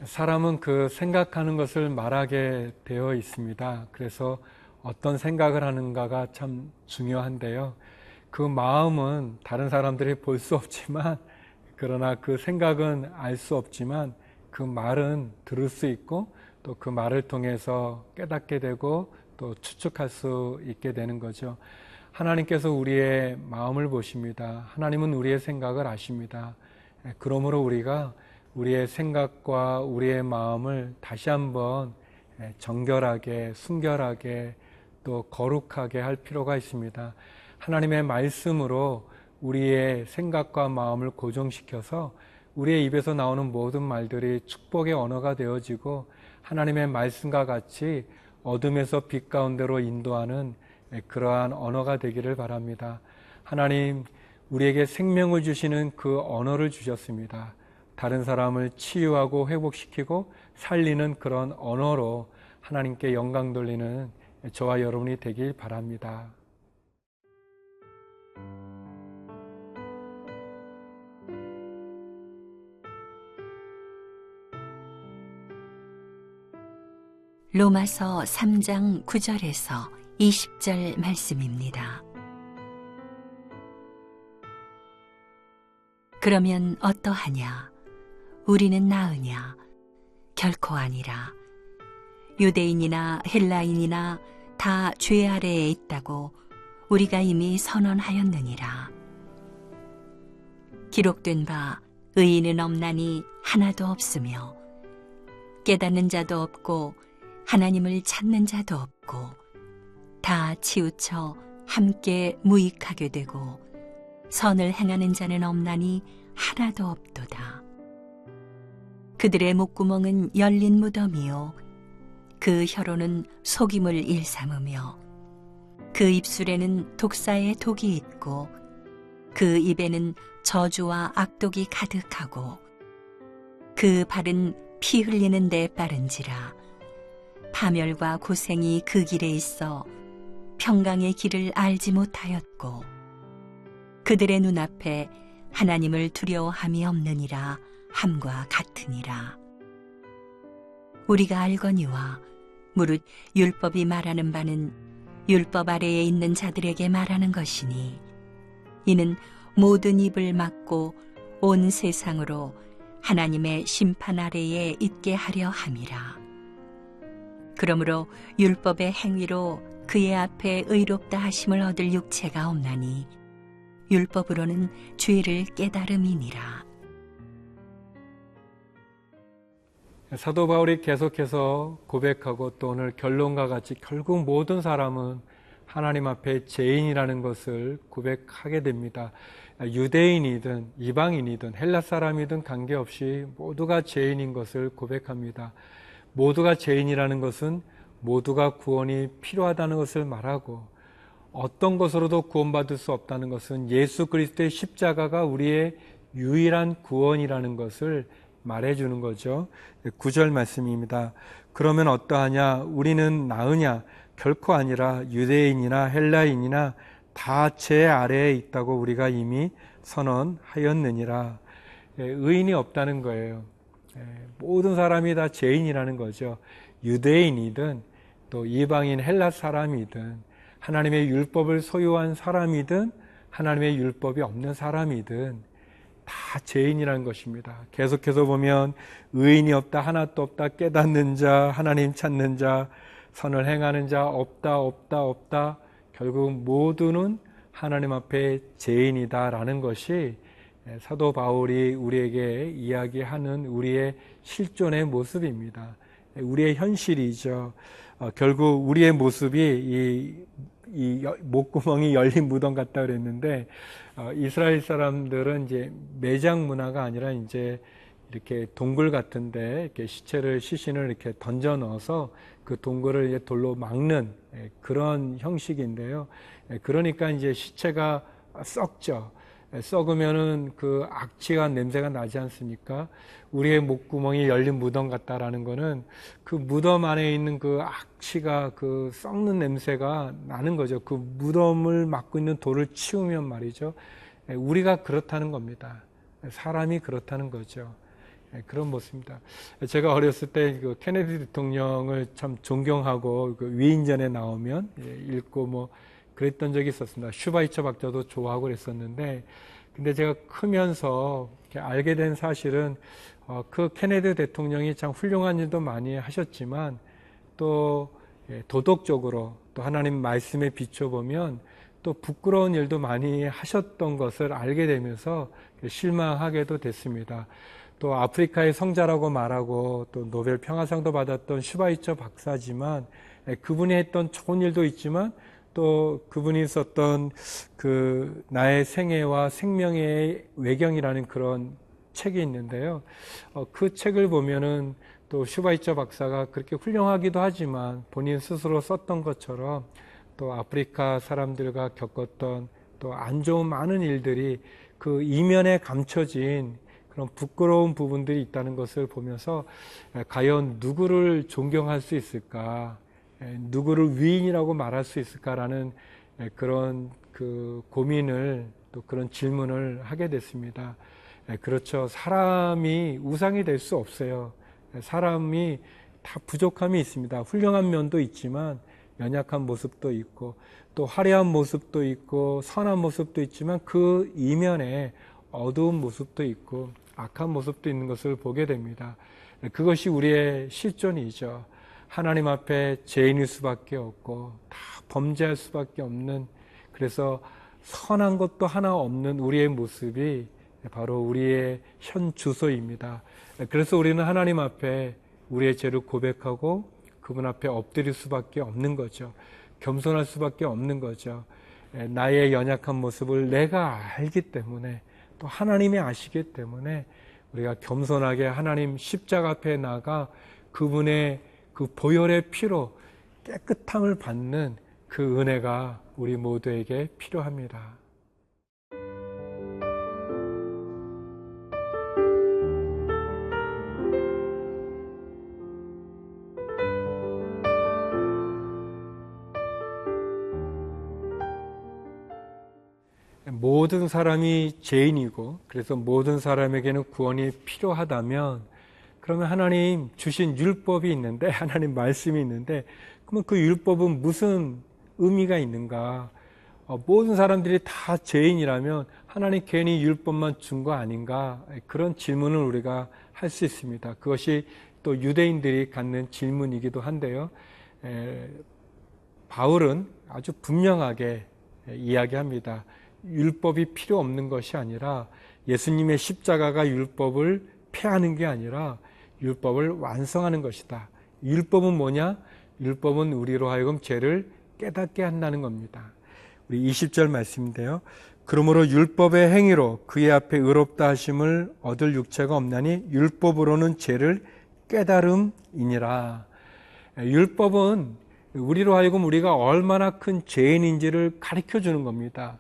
사람은 그 생각하는 것을 말하게 되어 있습니다. 그래서 어떤 생각을 하는가가 참 중요한데요. 그 마음은 다른 사람들이 볼 수 없지만, 그러나 그 생각은 알 수 없지만 그 말은 들을 수 있고 또 그 말을 통해서 깨닫게 되고 또 추측할 수 있게 되는 거죠. 하나님께서 우리의 마음을 보십니다. 하나님은 우리의 생각을 아십니다. 그러므로 우리가 우리의 생각과 우리의 마음을 다시 한번 정결하게, 순결하게 또 거룩하게 할 필요가 있습니다. 하나님의 말씀으로 우리의 생각과 마음을 고정시켜서 우리의 입에서 나오는 모든 말들이 축복의 언어가 되어지고 하나님의 말씀과 같이 어둠에서 빛 가운데로 인도하는 그러한 언어가 되기를 바랍니다. 하나님, 우리에게 생명을 주시는 그 언어를 주셨습니다. 다른 사람을 치유하고 회복시키고 살리는 그런 언어로 하나님께 영광 돌리는 저와 여러분이 되길 바랍니다. 로마서 3장 9절에서 20절 말씀입니다. 그러면 어떠하냐? 우리는 나으냐? 결코 아니라. 유대인이나 헬라인이나 다 죄 아래에 있다고 우리가 이미 선언하였느니라. 기록된 바 의인은 없나니 하나도 없으며 깨닫는 자도 없고 하나님을 찾는 자도 없고 다 치우쳐 함께 무익하게 되고 선을 행하는 자는 없나니 하나도 없도다. 그들의 목구멍은 열린 무덤이요 그 혀로는 속임을 일삼으며 그 입술에는 독사의 독이 있고 그 입에는 저주와 악독이 가득하고 그 발은 피 흘리는 데 빠른지라. 파멸과 고생이 그 길에 있어 평강의 길을 알지 못하였고 그들의 눈앞에 하나님을 두려워함이 없느니라 함과 같으니라. 우리가 알거니와 무릇 율법이 말하는 바는 율법 아래에 있는 자들에게 말하는 것이니 이는 모든 입을 막고 온 세상으로 하나님의 심판 아래에 있게 하려 함이라. 그러므로 율법의 행위로 그의 앞에 의롭다 하심을 얻을 육체가 없나니 율법으로는 죄를 깨달음이니라. 사도 바울이 계속해서 고백하고 또 오늘 결론과 같이 결국 모든 사람은 하나님 앞에 죄인이라는 것을 고백하게 됩니다. 유대인이든 이방인이든 헬라 사람이든 관계없이 모두가 죄인인 것을 고백합니다. 모두가 죄인이라는 것은 모두가 구원이 필요하다는 것을 말하고 어떤 것으로도 구원받을 수 없다는 것은 예수 그리스도의 십자가가 우리의 유일한 구원이라는 것을 말해주는 거죠. 9절 말씀입니다. 그러면 어떠하냐? 우리는 나으냐? 결코 아니라. 유대인이나 헬라인이나 다 죄 아래에 있다고 우리가 이미 선언하였느니라. 의인이 없다는 거예요. 모든 사람이 다 죄인이라는 거죠. 유대인이든 또 이방인 헬라 사람이든 하나님의 율법을 소유한 사람이든 하나님의 율법이 없는 사람이든 다 죄인이라는 것입니다. 계속해서 보면 의인이 없다, 하나도 없다, 깨닫는 자, 하나님 찾는 자, 선을 행하는 자 없다, 없다, 없다. 결국 모두는 하나님 앞에 죄인이다라는 것이 사도 바울이 우리에게 이야기하는 우리의 실존의 모습입니다. 우리의 현실이죠. 결국 우리의 모습이 이 목구멍이 열린 무덤 같다 그랬는데 이스라엘 사람들은 이제 매장 문화가 아니라 이제 이렇게 동굴 같은데 이렇게 시신을 이렇게 던져 넣어서 그 동굴을 이제 돌로 막는 그런 형식인데요. 그러니까 이제 시체가 썩죠. 썩으면은 그 악취한 냄새가 나지 않습니까? 우리의 목구멍이 열린 무덤 같다라는 거는 그 무덤 안에 있는 그 악취가 그 썩는 냄새가 나는 거죠. 그 무덤을 막고 있는 돌을 치우면 말이죠. 우리가 그렇다는 겁니다. 사람이 그렇다는 거죠. 그런 모습입니다. 제가 어렸을 때 그 케네디 대통령을 참 존경하고 그 위인전에 나오면 읽고 뭐 그랬던 적이 있었습니다. 슈바이처 박사도 좋아하고 그랬었는데, 근데 제가 크면서 알게 된 사실은 그 케네디 대통령이 참 훌륭한 일도 많이 하셨지만 또 도덕적으로 또 하나님 말씀에 비춰보면 또 부끄러운 일도 많이 하셨던 것을 알게 되면서 실망하게도 됐습니다. 또 아프리카의 성자라고 말하고 또 노벨 평화상도 받았던 슈바이처 박사지만 그분이 했던 좋은 일도 있지만 또 그분이 썼던 그 나의 생애와 생명의 외경이라는 그런 책이 있는데요. 그 책을 보면은 또 슈바이처 박사가 그렇게 훌륭하기도 하지만 본인 스스로 썼던 것처럼 또 아프리카 사람들과 겪었던 또 안 좋은 많은 일들이 그 이면에 감춰진 그런 부끄러운 부분들이 있다는 것을 보면서 과연 누구를 존경할 수 있을까, 누구를 위인이라고 말할 수 있을까라는 그런 그 고민을 또 그런 질문을 하게 됐습니다. 그렇죠. 사람이 우상이 될 수 없어요. 사람이 다 부족함이 있습니다. 훌륭한 면도 있지만 연약한 모습도 있고 또 화려한 모습도 있고 선한 모습도 있지만 그 이면에 어두운 모습도 있고 악한 모습도 있는 것을 보게 됩니다. 그것이 우리의 실존이죠. 하나님 앞에 죄인일 수밖에 없고 다 범죄할 수밖에 없는, 그래서 선한 것도 하나 없는 우리의 모습이 바로 우리의 현 주소입니다. 그래서 우리는 하나님 앞에 우리의 죄를 고백하고 그분 앞에 엎드릴 수밖에 없는 거죠. 겸손할 수밖에 없는 거죠. 나의 연약한 모습을 내가 알기 때문에 또 하나님이 아시기 때문에 우리가 겸손하게 하나님 십자가 앞에 나가 그분의 그 보혈의 피로 깨끗함을 받는 그 은혜가 우리 모두에게 필요합니다. 모든 사람이 죄인이고 그래서 모든 사람에게는 구원이 필요하다면 그러면 하나님 주신 율법이 있는데, 하나님 말씀이 있는데, 그러면 그 율법은 무슨 의미가 있는가? 모든 사람들이 다 죄인이라면 하나님 괜히 율법만 준 거 아닌가? 그런 질문을 우리가 할 수 있습니다. 그것이 또 유대인들이 갖는 질문이기도 한데요. 바울은 아주 분명하게 이야기합니다. 율법이 필요 없는 것이 아니라 예수님의 십자가가 율법을 폐하는 게 아니라 율법을 완성하는 것이다. 율법은 뭐냐? 율법은 우리로 하여금 죄를 깨닫게 한다는 겁니다. 우리 20절 말씀인데요. 그러므로 율법의 행위로 그의 앞에 의롭다 하심을 얻을 육체가 없나니 율법으로는 죄를 깨달음이니라. 율법은 우리로 하여금 우리가 얼마나 큰 죄인인지를 가르쳐 주는 겁니다.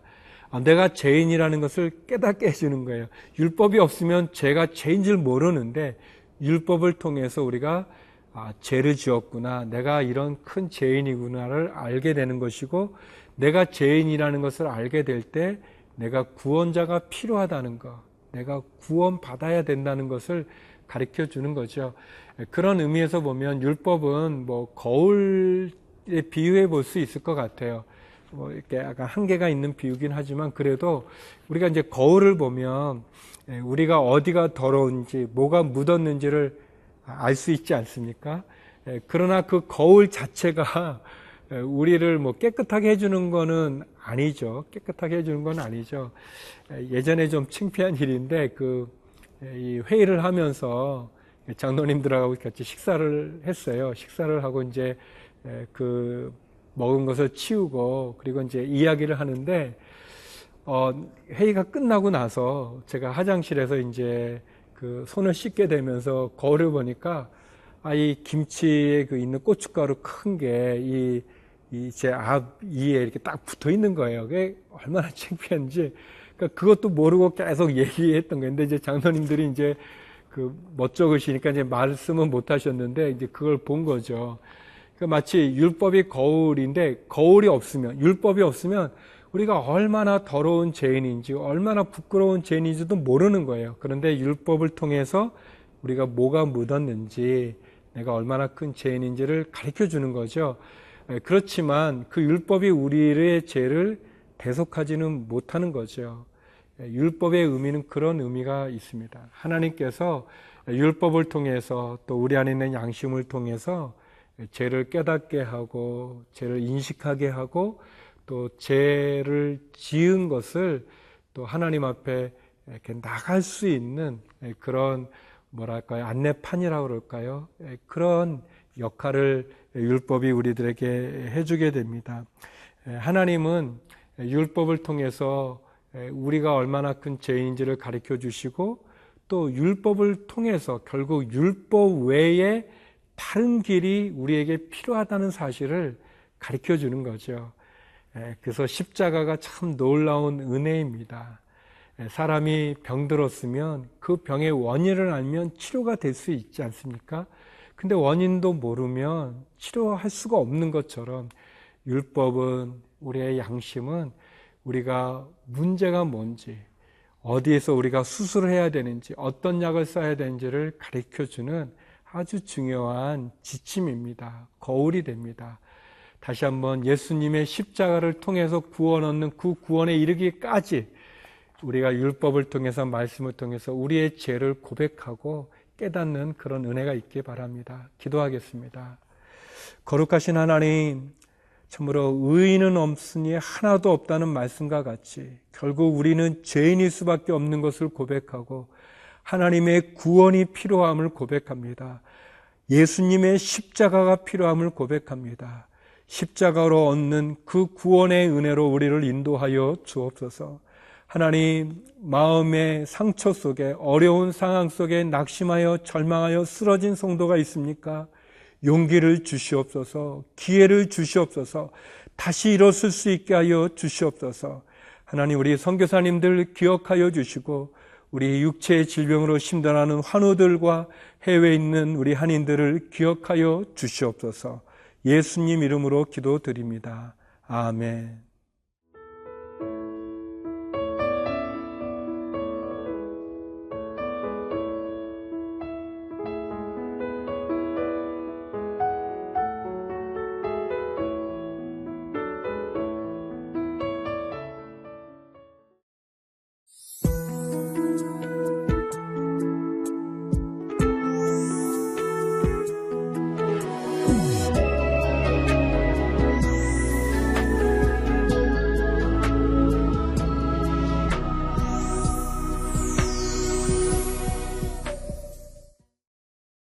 내가 죄인이라는 것을 깨닫게 해주는 거예요. 율법이 없으면 죄가 죄인 줄 모르는데 율법을 통해서 우리가 죄를 지었구나, 내가 이런 큰 죄인이구나를 알게 되는 것이고, 내가 죄인이라는 것을 알게 될 때 내가 구원자가 필요하다는 것, 내가 구원받아야 된다는 것을 가르쳐 주는 거죠. 그런 의미에서 보면 율법은 뭐 거울에 비유해 볼 수 있을 것 같아요. 뭐 이렇게 약간 한계가 있는 비유긴 하지만 그래도 우리가 이제 거울을 보면 우리가 어디가 더러운지 뭐가 묻었는지를 알 수 있지 않습니까? 그러나 그 거울 자체가 우리를 뭐 깨끗하게 해주는 거는 아니죠. 깨끗하게 해주는 건 아니죠. 예전에 좀 창피한 일인데 이 회의를 하면서 장로님들하고 같이 식사를 했어요. 식사를 하고 이제 먹은 것을 치우고 그리고 이제 이야기를 하는데 회의가 끝나고 나서 제가 화장실에서 이제 손을 씻게 되면서 거울을 보니까 이 김치에 있는 고춧가루 큰 게 제 앞 이에 이렇게 딱 붙어 있는 거예요. 그게 얼마나 창피한지. 그러니까 그것도 모르고 계속 얘기했던 건데 이제 장로님들이 이제 멋쩍으시니까 이제 말씀은 못 하셨는데 이제 그걸 본 거죠. 마치 율법이 거울인데 율법이 없으면 우리가 얼마나 더러운 죄인인지 얼마나 부끄러운 죄인인지도 모르는 거예요. 그런데 율법을 통해서 우리가 뭐가 묻었는지, 내가 얼마나 큰 죄인인지를 가르쳐 주는 거죠. 그렇지만 그 율법이 우리의 죄를 대속하지는 못하는 거죠. 율법의 의미는 그런 의미가 있습니다. 하나님께서 율법을 통해서 또 우리 안에 있는 양심을 통해서 죄를 깨닫게 하고 죄를 인식하게 하고 또 죄를 지은 것을 또 하나님 앞에 이렇게 나갈 수 있는 그런 뭐랄까요, 안내판이라고 그럴까요? 그런 역할을 율법이 우리들에게 해주게 됩니다. 하나님은 율법을 통해서 우리가 얼마나 큰 죄인인지를 가르쳐 주시고 또 율법을 통해서 결국 율법 외에 다른 길이 우리에게 필요하다는 사실을 가르쳐 주는 거죠. 그래서 십자가가 참 놀라운 은혜입니다. 사람이 병들었으면 그 병의 원인을 알면 치료가 될 수 있지 않습니까? 근데 원인도 모르면 치료할 수가 없는 것처럼 율법은, 우리의 양심은 우리가 문제가 뭔지, 어디에서 우리가 수술을 해야 되는지, 어떤 약을 써야 되는지를 가르쳐주는 아주 중요한 지침입니다. 거울이 됩니다. 다시 한번 예수님의 십자가를 통해서 구원 얻는 그 구원에 이르기까지 우리가 율법을 통해서, 말씀을 통해서 우리의 죄를 고백하고 깨닫는 그런 은혜가 있기 바랍니다. 기도하겠습니다. 거룩하신 하나님, 참으로 의인은 없으니 하나도 없다는 말씀과 같이 결국 우리는 죄인일 수밖에 없는 것을 고백하고 하나님의 구원이 필요함을 고백합니다. 예수님의 십자가가 필요함을 고백합니다. 십자가로 얻는 그 구원의 은혜로 우리를 인도하여 주옵소서. 하나님, 마음의 상처 속에, 어려운 상황 속에 낙심하여 절망하여 쓰러진 성도가 있습니까? 용기를 주시옵소서, 기회를 주시옵소서, 다시 일어설 수 있게 하여 주시옵소서. 하나님, 우리 선교사님들 기억하여 주시고 우리 육체의 질병으로 심단하는 환우들과 해외에 있는 우리 한인들을 기억하여 주시옵소서. 예수님 이름으로 기도드립니다. 아멘.